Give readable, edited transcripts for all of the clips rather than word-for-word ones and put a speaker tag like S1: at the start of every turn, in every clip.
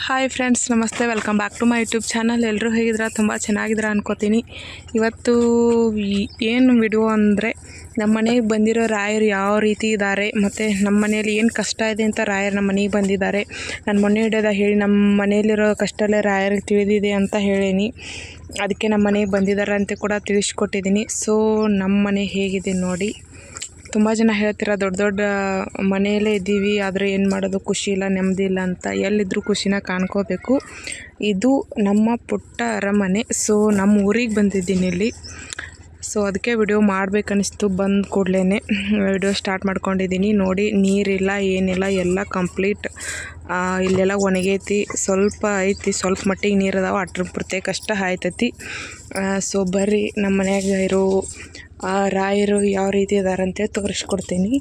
S1: Hi friends, ನಮಸ್ತೆ. Welcome back to my YouTube channel. ಎಲ್ಲರೂ ಹೇಗಿದ್ದೀರಾ? ತುಂಬ ಚೆನ್ನಾಗಿದ್ದೀರಾ ಅನ್ಕೋತೀನಿ. ಇವತ್ತು ಏನು ವಿಡಿಯೋ ಅಂದರೆ, ನಮ್ಮ ಮನೆಗೆ ಬಂದಿರೋ ರಾಯರು ಯಾವ ರೀತಿ ಇದ್ದಾರೆ, ಮತ್ತು ನಮ್ಮ ಮನೆಯಲ್ಲಿ ಏನು ಕಷ್ಟ ಇದೆ ಅಂತ ರಾಯರು ನಮ್ಮ ಮನೆಗೆ ಬಂದಿದ್ದಾರೆ. ನಾನು ಮೊನ್ನೆ ಹಿಡಿಯೋದಾಗ ಹೇಳಿ ನಮ್ಮ ಮನೆಯಲ್ಲಿರೋ ಕಷ್ಟ ಎಲ್ಲ ರಾಯರಿಗೆ ತಿಳಿದಿದೆ ಅಂತ ಹೇಳೀನಿ. ಅದಕ್ಕೆ ನಮ್ಮ ಮನೆಗೆ ಬಂದಿದ್ದಾರೆ ಅಂತ ಕೂಡ ತಿಳಿಸ್ಕೊಟ್ಟಿದ್ದೀನಿ. ಸೊ ನಮ್ಮ ಮನೆ ಹೇಗಿದೆ ನೋಡಿ. ತುಂಬ ಜನ ಹೇಳ್ತೀರ ದೊಡ್ಡ ದೊಡ್ಡ ಮನೆಯಲ್ಲೇ ಇದ್ದೀವಿ, ಆದರೆ ಏನು ಮಾಡೋದು, ಖುಷಿ ಇಲ್ಲ, ನೆಮ್ಮದಿ ಇಲ್ಲ ಅಂತ. ಎಲ್ಲಿದ್ದರೂ ಖುಷಿನ ಕಾಣ್ಕೋಬೇಕು. ಇದು ನಮ್ಮ ಪುಟ್ಟ ಅರಮನೆ. ಸೊ ನಮ್ಮ ಊರಿಗೆ ಬಂದಿದ್ದೀನಿ ಇಲ್ಲಿ. ಸೊ ಅದಕ್ಕೆ ವಿಡಿಯೋ ಮಾಡಬೇಕನ್ನಿಸ್ತು. ಬಂದ ಕೂಡಲೇ ವಿಡಿಯೋ ಸ್ಟಾರ್ಟ್ ಮಾಡ್ಕೊಂಡಿದ್ದೀನಿ. ನೋಡಿ, ನೀರಿಲ್ಲ, ಏನಿಲ್ಲ, ಎಲ್ಲ ಕಂಪ್ಲೀಟ್. ಇಲ್ಲೆಲ್ಲ ಒಣಗೈತಿ, ಸ್ವಲ್ಪ ಐತಿ, ಸ್ವಲ್ಪ ಮಟ್ಟಿಗೆ ನೀರು ಅದಾವೆ, ಅಟ್ರ ಪ್ರತ್ಯೇಕ ಅಷ್ಟ ಆಯ್ತೈತಿ. ಸೊ ಬರ್ರಿ ನಮ್ಮ ಮನ್ಯಾಗ ಇರೋ ರಾಯರು ಯಾವ ರೀತಿ ಇದ್ದಾರೆ ಅಂತೇಳಿ ತೋರಿಸ್ಕೊಡ್ತೀನಿ.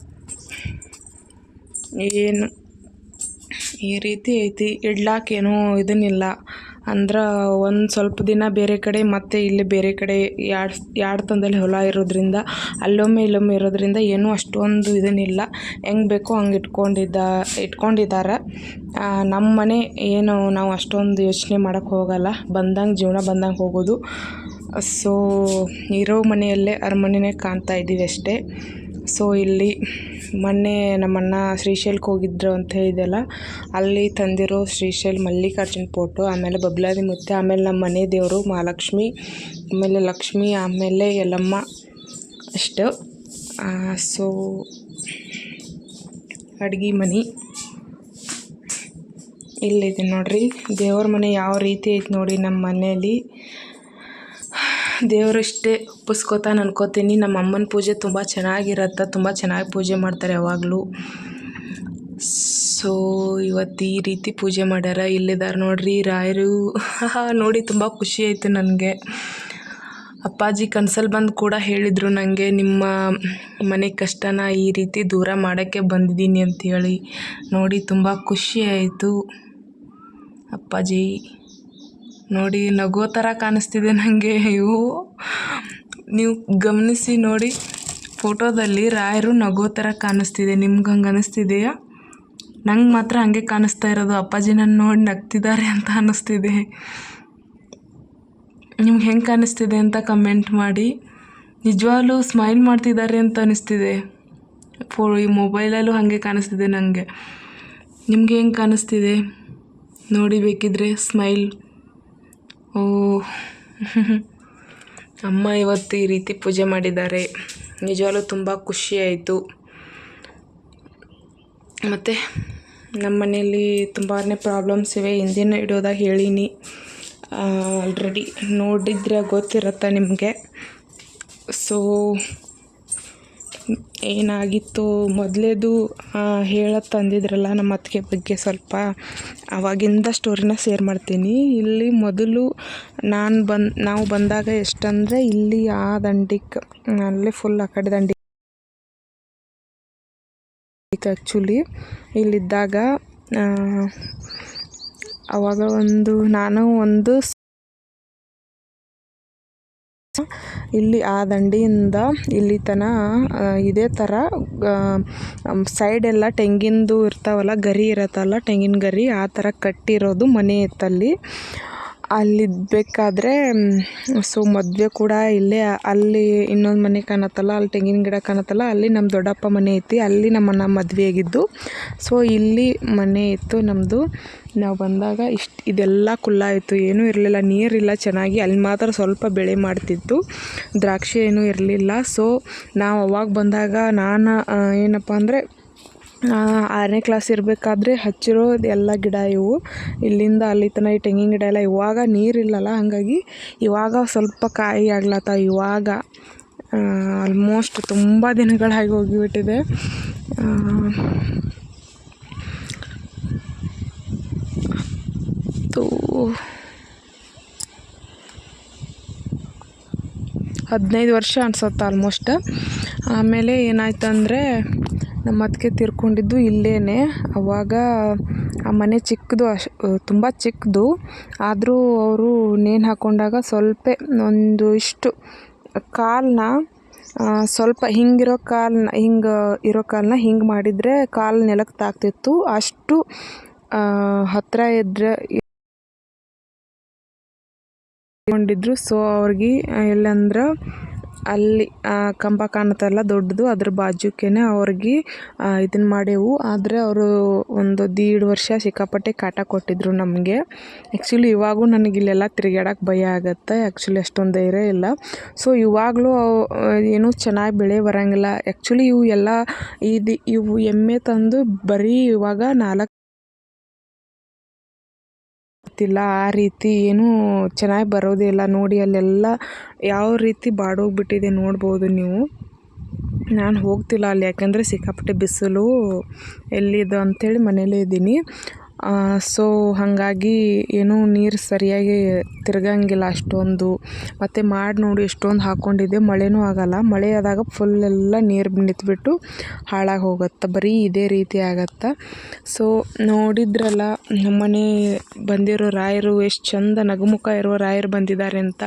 S1: ಏನು ಈ ರೀತಿ ಐತಿ, ಇಡ್ಲಾಕೇನೋ ಇದನ್ನಿಲ್ಲ ಅಂದ್ರೆ ಒಂದು ಸ್ವಲ್ಪ ದಿನ ಬೇರೆ ಕಡೆ ಮತ್ತು ಇಲ್ಲಿ ಬೇರೆ ಕಡೆ ಎರಡು ತಂದಲ್ಲಿ ಹೊಲ ಇರೋದ್ರಿಂದ ಅಲ್ಲೊಮ್ಮೆ ಇಲ್ಲೊಮ್ಮೆ ಇರೋದ್ರಿಂದ ಏನೂ ಅಷ್ಟೊಂದು ಇದನ್ನಿಲ್ಲ. ಹೆಂಗೆ ಬೇಕೋ ಹಂಗೆ ಇಟ್ಕೊಂಡಿದ್ದಾರೆ. ನಮ್ಮ ಮನೆ ಏನು ನಾವು ಅಷ್ಟೊಂದು ಯೋಚನೆ ಮಾಡೋಕ್ಕೆ ಹೋಗಲ್ಲ, ಬಂದಂಗೆ ಜೀವನ ಬಂದಂಗೆ ಹೋಗೋದು. ಸೊ ಇರೋ ಮನೆಯಲ್ಲೇ ಅರಮನೆನೇ ಕಾಣ್ತಾ ಇದ್ದೀವಿ ಅಷ್ಟೇ. ಸೊ ಇಲ್ಲಿ ಮೊನ್ನೆ ನಮ್ಮಣ್ಣ ಶ್ರೀಶೈಲಕ್ಕೆ ಹೋಗಿದ್ರು ಅಂತ ಹೇಳಿದೆಲ್ಲ, ಅಲ್ಲಿ ತಂದಿರೋ ಶ್ರೀಶೈಲ ಮಲ್ಲಿಕಾರ್ಜುನ ಫೋಟೋ, ಆಮೇಲೆ ಬಬ್ಲಾದಿ ಮುತ್ತೆ, ಆಮೇಲೆ ನಮ್ಮ ಮನೆ ದೇವರು ಮಹಾಲಕ್ಷ್ಮಿ, ಆಮೇಲೆ ಲಕ್ಷ್ಮಿ, ಆಮೇಲೆ ಯಲ್ಲಮ್ಮ ಅಷ್ಟು. ಸೊ ಅಡ್ಗೆ ಮನೆ ಇಲ್ಲಿದೆ ನೋಡ್ರಿ. ದೇವ್ರ ಮನೆ ಯಾವ ರೀತಿ ಐತೆ ನೋಡಿ. ನಮ್ಮ ಮನೆಯಲ್ಲಿ ದೇವರು ಇಷ್ಟೇ ಒಪ್ಪಿಸ್ಕೋತಾನೆ ಅನ್ಕೋತೀನಿ. ನಮ್ಮ ಅಮ್ಮನ ಪೂಜೆ ತುಂಬ ಚೆನ್ನಾಗಿರತ್ತೆ, ತುಂಬ ಚೆನ್ನಾಗಿ ಪೂಜೆ ಮಾಡ್ತಾರೆ ಯಾವಾಗಲೂ. ಸೊ ಇವತ್ತು ಈ ರೀತಿ ಪೂಜೆ ಮಾಡ್ಯಾರ. ಇಲ್ಲಿದ್ದಾರೆ ನೋಡ್ರಿ ರಾಯರು. ನೋಡಿ ತುಂಬ ಖುಷಿ ಆಯಿತು ನನಗೆ. ಅಪ್ಪಾಜಿ ಕನ್ಸಲ್ಲಿ ಬಂದು ಕೂಡ ಹೇಳಿದರು ನನಗೆ, ನಿಮ್ಮ ಮನೆ ಕಷ್ಟನ ಈ ರೀತಿ ದೂರ ಮಾಡೋಕ್ಕೆ ಬಂದಿದ್ದೀನಿ ಅಂತೇಳಿ. ನೋಡಿ ತುಂಬ ಖುಷಿ ಆಯಿತು. ಅಪ್ಪಾಜಿ ನೋಡಿ ನಗೋ ಥರ ಕಾಣಿಸ್ತಿದೆ ನನಗೆ. ಅಯ್ಯೋ, ನೀವು ಗಮನಿಸಿ ನೋಡಿ, ಫೋಟೋದಲ್ಲಿ ರಾಯರು ನಗೋ ಥರ ಕಾಣಿಸ್ತಿದೆ. ನಿಮ್ಗೆ ಹಂಗೆ ಅನ್ನಿಸ್ತಿದೆಯಾ? ನಂಗೆ ಮಾತ್ರ ಹಾಗೆ ಕಾಣಿಸ್ತಾ ಇರೋದು. ಅಪ್ಪಾಜಿ ನನ್ನ ನೋಡಿ ನಗ್ತಿದ್ದಾರೆ ಅಂತ ಅನ್ನಿಸ್ತಿದೆ. ನಿಮ್ಗೆ ಹೆಂಗೆ ಕಾಣಿಸ್ತಿದೆ ಅಂತ ಕಮೆಂಟ್ ಮಾಡಿ. ನಿಜವಾಗ್ಲೂ ಸ್ಮೈಲ್ ಮಾಡ್ತಿದ್ದಾರೆ ಅಂತ ಅನ್ನಿಸ್ತಿದೆ. ಈ ಮೊಬೈಲಲ್ಲೂ ಹಾಗೆ ಕಾಣಿಸ್ತಿದೆ ನನಗೆ. ನಿಮ್ಗೆ ಹೆಂಗೆ ಕಾಣಿಸ್ತಿದೆ ನೋಡಿ, ಬೇಕಿದ್ರೆ ಸ್ಮೈಲ್. ಓ ಅಮ್ಮ ಇವತ್ತು ಈ ರೀತಿ ಪೂಜೆ ಮಾಡಿದ್ದಾರೆ. ನಿಜವಾಗ್ಲೂ ತುಂಬ ಖುಷಿ ಆಯಿತು. ಮತ್ತು ನಮ್ಮ ಮನೆಯಲ್ಲಿ ತುಂಬಾ ಪ್ರಾಬ್ಲಮ್ಸ್ ಇವೆ. ಹಿಂದಿನ ವಿಡಿಯೋದಾಗ ಹೇಳೀನಿ, ಆಲ್ರೆಡಿ ನೋಡಿದ್ರೆ ಗೊತ್ತಿರುತ್ತೆ ನಿಮಗೆ. ಸೊ ಏನಾಗಿತ್ತು ಮೊದಲೇದು ತಂದಿದ್ರಲ್ಲ ನಮ್ಮ ಅತ್ತಿಗೆ ಬಗ್ಗೆ, ಸ್ವಲ್ಪ ಆವಾಗಿಂದ ಸ್ಟೋರಿನ ಶೇರ್ ಮಾಡ್ತೀನಿ. ಇಲ್ಲಿ ಮೊದಲು ನಾವು ಬಂದಾಗ ಎಷ್ಟಂದರೆ, ಇಲ್ಲಿ ಆ ದಂಡಿಗೆ ಅಲ್ಲೇ ಫುಲ್ ಆ ಕಡೆ ದಂಡಿಗೆ ಆ್ಯಕ್ಚುಲಿ ಇಲ್ಲಿದ್ದಾಗ ಆವಾಗ ನಾನು ಇಲ್ಲಿ ಆ ದಂಡಿಯಿಂದ ಇಲ್ಲಿ ಇದೇ ಥರ ಸೈಡೆಲ್ಲ ತೆಂಗಿನದು ಇರ್ತಾವಲ್ಲ, ಗರಿ ಇರತ್ತಲ್ಲ, ತೆಂಗಿನ ಗರಿ, ಆ ಥರ ಕಟ್ಟಿರೋದು ಮನೆ ಇತ್ತಲ್ಲಿ. ಅಲ್ಲಿದ್ಬೇಕಾದ್ರೆ ಸೊ ಮದುವೆ ಕೂಡ ಇಲ್ಲೇ, ಅಲ್ಲಿ ಇನ್ನೊಂದು ಮನೆ ಕಾಣತ್ತಲ್ಲ, ಅಲ್ಲಿ ತೆಂಗಿನ ಗಿಡ ಕಾಣತ್ತಲ್ಲ, ಅಲ್ಲಿ ನಮ್ಮ ದೊಡ್ಡಪ್ಪ ಮನೆ ಐತಿ, ಅಲ್ಲಿ ನಮ್ಮನ್ನ ಮದುವೆ ಆಗಿದ್ದು. ಸೊ ಇಲ್ಲಿ ಮನೆ ಇತ್ತು ನಮ್ಮದು. ನಾವು ಬಂದಾಗ ಇದೆಲ್ಲ ಕುಲ್ಲಾಯಿತು, ಏನೂ ಇರಲಿಲ್ಲ, ನೀರಿಲ್ಲ ಚೆನ್ನಾಗಿ. ಅಲ್ಲಿ ಮಾತ್ರ ಸ್ವಲ್ಪ ಬೆಳೆ ಮಾಡ್ತಿತ್ತು, ದ್ರಾಕ್ಷಿ ಏನೂ ಇರಲಿಲ್ಲ. ಸೊ ನಾವು ಅವಾಗ ಬಂದಾಗ ನಾನು ಏನಪ್ಪ ಅಂದರೆ 6ನೇ ಕ್ಲಾಸ್ ಇರಬೇಕಾದ್ರೆ ಹಚ್ಚಿರೋದು ಎಲ್ಲ ಗಿಡ ಇವು. ಇಲ್ಲಿಂದ ಅಲ್ಲಿ ತನಕ ಈ ತೆಂಗಿನ ಗಿಡ ಎಲ್ಲ. ಇವಾಗ ನೀರಿಲ್ಲಲ್ಲ, ಹಾಗಾಗಿ ಇವಾಗ ಸ್ವಲ್ಪ ಕಾಯಿ ಆಗ್ಲತ್ತಾವ. ಇವಾಗ ಆಲ್ಮೋಸ್ಟ್ ತುಂಬ ದಿನಗಳಾಗಿ ಹೋಗಿಬಿಟ್ಟಿದೆ. ಹದಿನೈದು ವರ್ಷ ಅನ್ಸುತ್ತೆ ಆಲ್ಮೋಸ್ಟ್. ಆಮೇಲೆ ಏನಾಯ್ತಂದರೆ, ನಮ್ಮ ಅತ್ತಿಗೆ ತೀರ್ಕೊಂಡಿದ್ದು ಇಲ್ಲೇ. ಅವಾಗ ಆ ಮನೆ ಚಿಕ್ಕದು, ತುಂಬ ಚಿಕ್ಕದು. ಆದರೂ ಅವರು ನೇಣು ಹಾಕ್ಕೊಂಡಾಗ ಸ್ವಲ್ಪ ಒಂದು ಇಷ್ಟು ಕಾಲನ್ನ ಸ್ವಲ್ಪ ಹಿಂಗೆ ಇರೋ ಕಾಲನ್ನ ಹಿಂಗೆ ಮಾಡಿದರೆ ಕಾಲು ನೆಲಕ್ಕೆ ತಾಗ್ತಿತ್ತು. ಅಷ್ಟು ಹತ್ತಿರ ಇದ್ರೆ ಕೊಂಡಿದ್ರು. ಸೊ ಅವ್ರಿಗೆ ಎಲ್ಲಂದ್ರೆ ಅಲ್ಲಿ ಕಂಬ ಕಾಣುತ್ತಲ್ಲ ದೊಡ್ಡದು, ಅದ್ರ ಬಾಜುಕೇನೆ ಅವ್ರಿಗೆ ಇದನ್ನು ಮಾಡೇವು. ಆದರೆ ಅವರು ಒಂದು 1.5 ವರ್ಷ ಸಿಕ್ಕಾಪಟ್ಟೆ ಕಾಟ ಕೊಟ್ಟಿದ್ರು ನಮಗೆ. ಆ್ಯಕ್ಚುಲಿ ಇವಾಗೂ ನನಗೆ ಇಲ್ಲೆಲ್ಲ ತಿರುಗಾಡಕ್ಕೆ ಭಯ ಆಗುತ್ತೆ. ಆ್ಯಕ್ಚುಲಿ ಅಷ್ಟೊಂದು ಧೈರ್ಯ ಇಲ್ಲ. ಸೊ ಇವಾಗಲೂ ಏನೂ ಚೆನ್ನಾಗಿ ಬೆಳೆ ಬರೋಂಗಿಲ್ಲ. ಆ್ಯಕ್ಚುಲಿ ಇವು ಎಮ್ಮೆ ತಂದು ಬರೀ ಇವಾಗ 4 ಗೊತ್ತಿಲ್ಲ, ಆ ರೀತಿ ಏನೂ ಚೆನ್ನಾಗಿ ಬರೋದೇ ಇಲ್ಲ. ನೋಡಿ ಅಲ್ಲೆಲ್ಲ ಯಾವ ರೀತಿ ಬಾಡೋಗ್ಬಿಟ್ಟಿದೆ ನೋಡ್ಬೋದು ನೀವು. ನಾನು ಹೋಗ್ತಿಲ್ಲ ಅಲ್ಲಿ, ಯಾಕಂದರೆ ಸಿಕ್ಕಾಪಟ್ಟೆ ಬಿಸಿಲು, ಎಲ್ಲಿದು ಅಂಥೇಳಿ ಮನೇಲೇ ಇದ್ದೀನಿ. ಸೊ ಹಾಗಾಗಿ ಏನೂ ನೀರು ಸರಿಯಾಗಿ ತಿರ್ಗಂಗಿಲ್ಲ ಅಷ್ಟೊಂದು. ಮತ್ತು ಮಾಡಿ ನೋಡಿ ಎಷ್ಟೊಂದು ಹಾಕ್ಕೊಂಡಿದ್ದೆ, ಮಳೆನೂ ಆಗಲ್ಲ. ಮಳೆ ಆದಾಗ ಫುಲ್ಲೆಲ್ಲ ನೀರು ನಿಂತ್ಬಿಟ್ಟು ಹಾಳಾಗಿ ಹೋಗುತ್ತೆ. ಬರೀ ಇದೇ ರೀತಿ ಆಗತ್ತೆ. ಸೊ ನೋಡಿದ್ರಲ್ಲ ನಮ್ಮನೆ ಬಂದಿರೋ ರಾಯರು, ಎಷ್ಟು ಚಂದ ನಗುಮುಖ ಇರೋ ರಾಯರು ಬಂದಿದ್ದಾರೆ ಅಂತ.